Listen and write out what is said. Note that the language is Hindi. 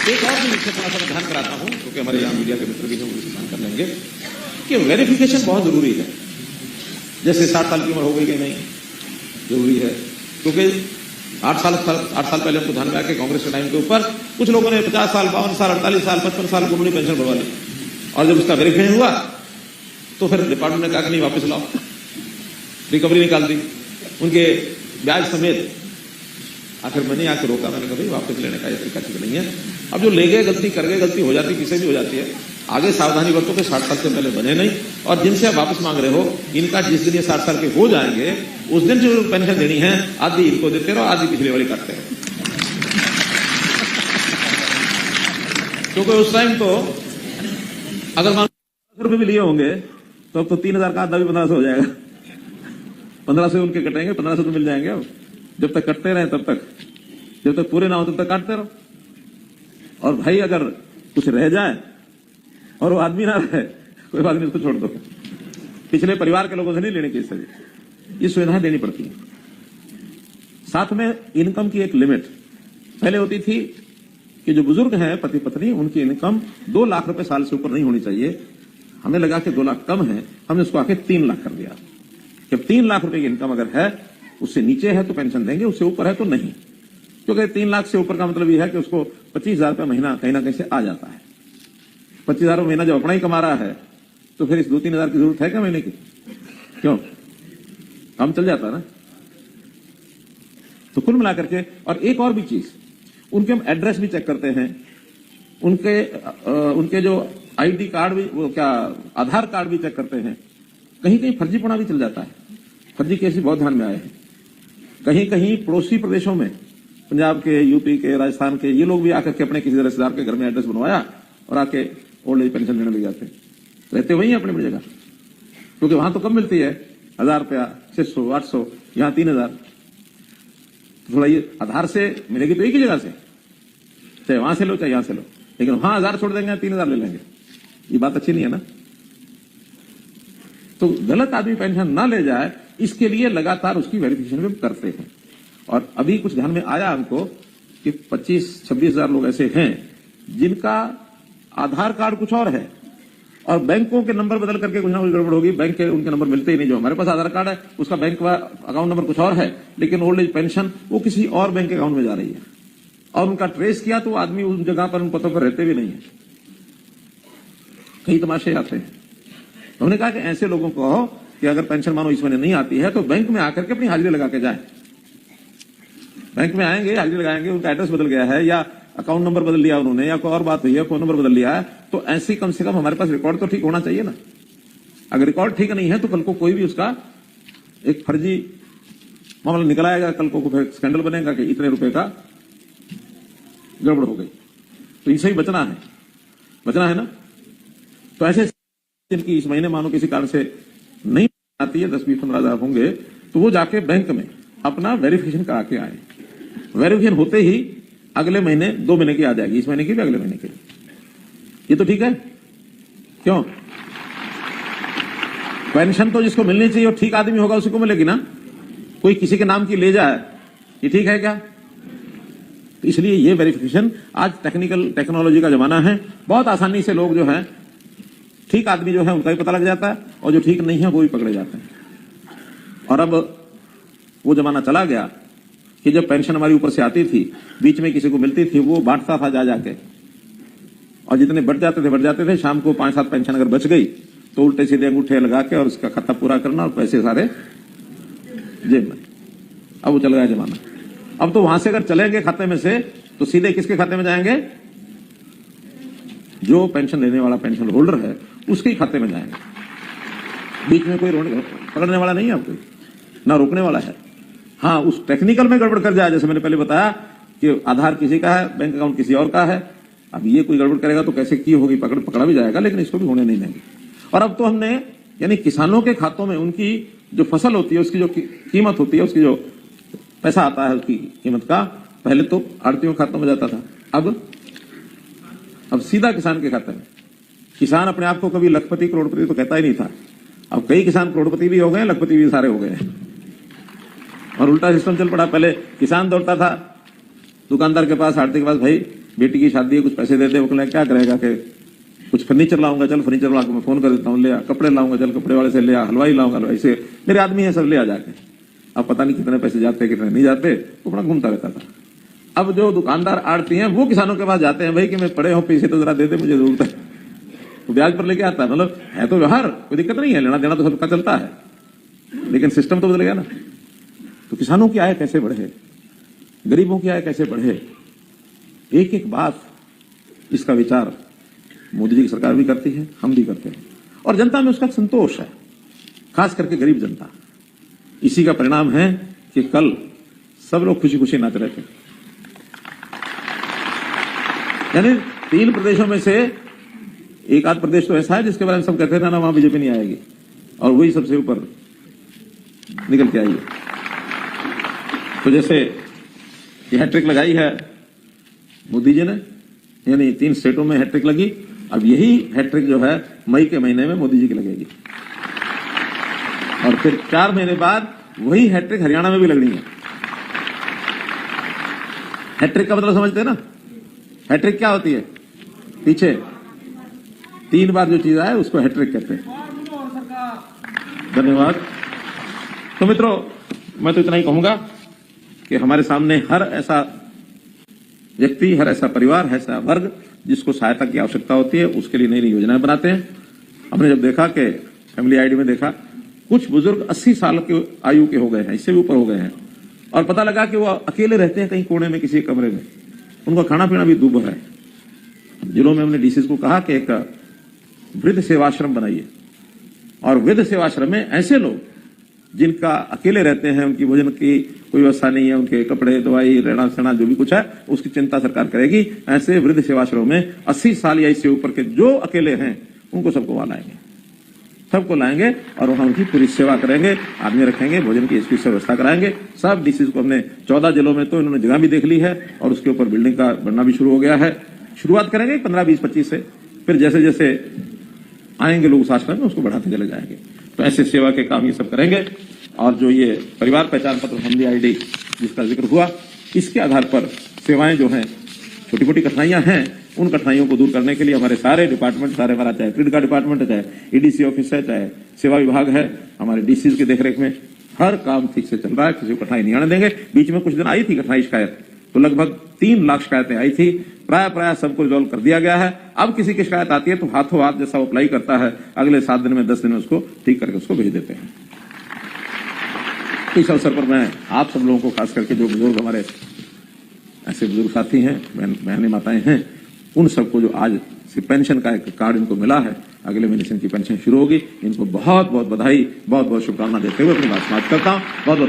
एक और भी विषय थोड़ा सा ध्यान कराता हूं, क्योंकि हमारे यहाँ मीडिया के मित्र भी हैं, उनसे ध्यान कर लेंगे कि वेरिफिकेशन बहुत जरूरी है। जैसे 60 साल की उम्र हो गई कि नहीं, जरूरी है, क्योंकि 8 साल पहले हमको ध्यान में आके कांग्रेस के टाइम के ऊपर कुछ लोगों ने 50 साल, 52 साल, 48 साल, 55 साल को उन्होंने पेंशन बढ़वा ली, और जब उसका वेरिफिकेशन हुआ तो फिर डिपार्टमेंट ने कहा कि नहीं, वापस लाओ, रिकवरी निकाल दी उनके ब्याज समेत। आखिर मैंने आके रोका, मैंने कहा भाई वापस लेने का ये तरीका ठीक नहीं है। अब जो ले गए, गलती कर गए, गलती हो जाती, किसी भी हो जाती है, आगे सावधानी बरतो कि 60 साल से पहले बने नहीं। और जिनसे आप वापस मांग रहे हो, इनका जिस दिन ये 60 साल के हो जाएंगे उस दिन जो पेंशन देनी है आधी इनको देते रहो, आधी पिछले वाली काटते रहो, क्योंकि उस टाइम तो अगर मान रुपए भी लिए होंगे तो अब तो 3000 का आधा भी 1500 हो जाएगा। 1500 उनके कटेंगे, 1500 तो मिल जाएंगे। अब जब तक कटते रहे तब तक, जब तक पूरे ना हो तब तक काटते रहो। और भाई अगर कुछ रह जाए और वो आदमी ना रहे, कोई बात नहीं, उसको छोड़ दो, पिछले परिवार के लोगों से नहीं लेने की, ये सुविधाएं देनी पड़ती है। साथ में इनकम की एक लिमिट पहले होती थी कि जो बुजुर्ग हैं, पति पत्नी, उनकी इनकम 2 लाख रुपए साल से ऊपर नहीं होनी चाहिए। हमें लगा कि 2 लाख कम है, हमने उसको आके 3 लाख कर दिया। जब 3 लाख रुपए की इनकम अगर है, उससे नीचे है तो पेंशन देंगे, उससे ऊपर है तो नहीं। क्योंकि 3 लाख से ऊपर का मतलब यह है कि उसको 25,000 रुपये महीना कहीं ना कहीं से आ जाता है। 25,000 महीना जब अपना ही कमा रहा है तो फिर इस 2-3 हजार की जरूरत है क्या महीने की? क्यों, काम चल जाता है ना। तो कुल मिलाकर के, और एक और भी चीज, उनके हम एड्रेस भी चेक करते हैं, उनके जो आईडी कार्ड भी, वो क्या आधार कार्ड भी चेक करते हैं। कहीं कहीं फर्जीपना भी चल जाता है, फर्जी केस भी बहुत ध्यान में आए हैं। कहीं कहीं पड़ोसी प्रदेशों में, पंजाब के, यूपी के, राजस्थान के, ये लोग भी आकर के अपने किसी रिश्तेदार के घर में एड्रेस बनवाया और आके ओल्ड एज पेंशन लेने लग जाते हैं। रहते वही अपनी अपनी जगह, क्योंकि वहां तो कम मिलती है, 1000 रुपया, 600, 800, यहां 3000। थोड़ा ये आधार से मिलेगी तो एक ही जगह से, चाहे वहां से लो चाहे यहां से लो, लेकिन वहां 1000 छोड़ देंगे, 3000 ले लेंगे। ये बात अच्छी नहीं है ना। तो गलत आदमी पेंशन ना ले जाए, इसके लिए लगातार उसकी वेरिफिकेशन भी करते हैं। और अभी कुछ ध्यान में आया हमको कि 25-26 हजार लोग ऐसे हैं जिनका आधार कार्ड कुछ और है और बैंकों के नंबर बदल करके कुछ ना कुछ गड़बड़ होगी, बैंक के उनके नंबर मिलते ही नहीं। जो हमारे पास आधार कार्ड है उसका बैंक का अकाउंट नंबर कुछ और है, लेकिन ओल्ड एज पेंशन वो किसी और बैंक के अकाउंट में जा रही है। और उनका ट्रेस किया तो आदमी उन जगह पर, उन पतों पर रहते भी नहीं है। कई तमाशे आते हैं। उन्होंने कहा कि ऐसे लोगों को कहो कि अगर पेंशन मानो इस महीने नहीं आती है तो बैंक में आकर के अपनी हाजिरी लगा के जाए। बैंक में आएंगे, हाजिरी लगाएंगे, उनका एड्रेस बदल गया है या अकाउंट नंबर बदल लिया उन्होंने, या कोई और बात हुई है, फोन नंबर बदल लिया है, तो ऐसी कम से कम हमारे पास रिकॉर्ड तो ठीक होना चाहिए ना। अगर रिकॉर्ड ठीक नहीं है तो कल को कोई भी उसका एक फर्जी मामला निकल आएगा, कल को फिर स्कैंडल बनेगा कि इतने रुपए का गड़बड़ हो गई। तो इनसे ही बचना है ना। तो ऐसे जिनकी इस महीने मानो किसी कारण से नहीं आती है, 10-20-15 हजार होंगे, तो वो जाके बैंक में अपना वेरिफिकेशन करा के आए। वेरिफिकेशन होते ही अगले महीने 2 महीने की आ जाएगी, इस महीने की भी अगले महीने की। ये तो ठीक है। क्यों, पेंशन तो जिसको मिलनी चाहिए वो ठीक आदमी होगा, उसी को मिलेगी ना। कोई किसी के नाम की ले जाए, ये ठीक है क्या? तो इसलिए ये वेरिफिकेशन, आज टेक्नोलॉजी का जमाना है, बहुत आसानी से लोग जो है, ठीक आदमी जो है उनका भी पता लग जाता है और जो ठीक नहीं है वो भी पकड़े जाते हैं। और अब वो जमाना चला गया कि जब पेंशन हमारी ऊपर से आती थी, बीच में किसी को मिलती थी, वो बांटता था जा जाके, और जितने बढ़ जाते थे, शाम को 5-7 पेंशन अगर बच गई तो उल्टे सीधे अंगूठे लगा के और उसका खाता पूरा करना और पैसे सारे जेब में। अब वो चल गया जमाना। अब तो वहां से अगर चलेंगे खाते में से तो सीधे किसके खाते में जाएंगे? जो पेंशन लेने वाला पेंशन होल्डर है उसके ही खाते में जाएंगे। बीच में कोई पकड़ने वाला नहीं है, कोई ना रोकने वाला है। हाँ, उस टेक्निकल में गड़बड़ कर जाए, जैसे मैंने पहले बताया कि आधार किसी का है, बैंक अकाउंट किसी और का है, अब ये कोई गड़बड़ करेगा तो कैसे की होगी, पकड़ा भी जाएगा, लेकिन इसको भी होने नहीं देंगे। और अब तो हमने, यानी किसानों के खातों में उनकी जो फसल होती है, उसकी जो कीमत होती है, उसकी जो पैसा आता है उसकी कीमत का, पहले तो आड़तियों के खातों में जाता था, अब सीधा किसान के खाते में। किसान अपने आप को कभी लखपति करोड़पति तो कहता ही नहीं था, अब कई किसान करोड़पति भी हो गए, लखपति भी सारे हो गए हैं। और उल्टा सिस्टम चल पड़ा। पहले किसान दौड़ता था दुकानदार के पास, आड़ती के पास, भाई बेटी की शादी है, कुछ पैसे दे दे, वो क्या करेगा कि कुछ फर्नीचर लाऊंगा, चल फर्नीचर वाला को मैं फोन कर देता हूँ, ले आ। कपड़े लाऊंगा, चल कपड़े वाले से ले आ। हलवाई लाऊंगा, हलवाई से, मेरे आदमी है, सब ले आ जाके। अब पता नहीं कितने पैसे जाते कितने नहीं जाते, वो बड़ा घूमता रहता था। अब जो दुकानदार आड़ती हैं वो किसानों के पास जाते हैं, भाई कि मैं पड़े हूँ, पैसे तो जरा दे दे, मुझे जरूरत है। तो ब्याज पर लेके आता है, मतलब है तो व्यवहार, कोई दिक्कत नहीं है, लेना देना तो सबका चलता है, लेकिन सिस्टम तो बदल गया ना। तो किसानों की आय कैसे बढ़े, गरीबों की आय कैसे बढ़े, एक एक बात इसका विचार मोदी जी की सरकार भी करती है, हम भी करते हैं, और जनता में उसका संतोष है, खास करके गरीब जनता। इसी का परिणाम है कि कल सब लोग खुशी खुशी नाच रहे थे। यानी 3 प्रदेशों में से एक आध प्रदेश तो ऐसा है जिसके बारे में सब कहते थे ना वहां बीजेपी नहीं आएगी, और वही सबसे ऊपर निकल के आई है। तो जैसे ये हैट्रिक लगाई है मोदी जी ने, यानी 3 स्टेटों में हैट्रिक लगी, अब यही हैट्रिक जो है मई के महीने में मोदी जी की लगेगी, और फिर 4 महीने बाद वही हैट्रिक हरियाणा में भी लगनी है। हैट्रिक का मतलब समझते हैं ना? हैट्रिक क्या होती है? पीछे 3 बार जो चीज आए उसको हैट्रिक कहते हैं। धन्यवाद। तो मित्रों, मैं तो इतना ही कहूंगा कि हमारे सामने हर ऐसा व्यक्ति, हर ऐसा परिवार, ऐसा वर्ग जिसको सहायता की आवश्यकता होती है, उसके लिए नई नई योजनाएं बनाते हैं। हमने जब देखा कि फैमिली आईडी में देखा कुछ बुजुर्ग 80 साल के आयु के हो गए हैं, इससे भी ऊपर हो गए हैं, और पता लगा कि वो अकेले रहते हैं कहीं कोने में किसी कमरे में, उनका खाना पीना भी दुर्लभ है। जिलों में हमने डीसी को कहा कि एक वृद्ध सेवाश्रम बनाइए, और वृद्ध सेवाश्रम में ऐसे लोग जिनका अकेले रहते हैं, उनकी भोजन की कोई व्यवस्था नहीं है, उनके कपड़े, दवाई, रहना सहना जो भी कुछ है उसकी चिंता सरकार करेगी। ऐसे वृद्ध सेवाश्रम में 80 साल या इससे ऊपर के जो अकेले हैं उनको सबको वहां लाएंगे, सबको लाएंगे और वहां उनकी पूरी सेवा करेंगे, आदमी रखेंगे, भोजन की इसकी व्यवस्था कराएंगे। सब डीसीज को हमने 14 जिलों में तो इन्होंने जगह भी देख ली है, और उसके ऊपर बिल्डिंग का बनना भी शुरू हो गया है। शुरुआत करेंगे 15, 20, 25 से, फिर जैसे जैसे आएंगे लोग उस आश्रम में उसको बढ़ाते चले जाएंगे। तो ऐसे सेवा के काम ये सब करेंगे। और जो ये परिवार पहचान पत्र फैमिली आईडी जिसका जिक्र हुआ, इसके आधार पर सेवाएं जो हैं, छोटी मोटी कठिनाइयां हैं, उन कठिनाइयों को दूर करने के लिए हमारे सारे डिपार्टमेंट, सारे हमारा चाहे क्रेडिट का डिपार्टमेंट है, चाहे ईडीसी ऑफिस है, चाहे सेवा विभाग है, हमारे डीसी की देखरेख में हर काम ठीक से चल रहा है, किसी को कठिनाई नहीं आने देंगे। बीच में कुछ दिन आई थी कठिनाई शिकायत, तो लगभग 3 लाख शिकायतें आई थी, प्राय सबको रिजॉल्व कर दिया गया है। अब किसी की शिकायत आती है तो हाथों हाथ जैसा वो अप्लाई करता है, अगले 7 दिन में 10 दिन में उसको ठीक करके उसको भेज देते हैं। इस अवसर पर मैं आप सब लोगों को, खास करके जो बुजुर्ग हमारे ऐसे बुजुर्ग साथी हैं, बहनें माताएं हैं, उन सबको जो आज से पेंशन का एक कार्ड इनको मिला है, अगले महीने से इनकी पेंशन शुरू होगी, इनको बहुत बहुत बधाई, बहुत बहुत शुभकामना देते हुए अपनी बात समाप्त करता हूं। बहुत बहुत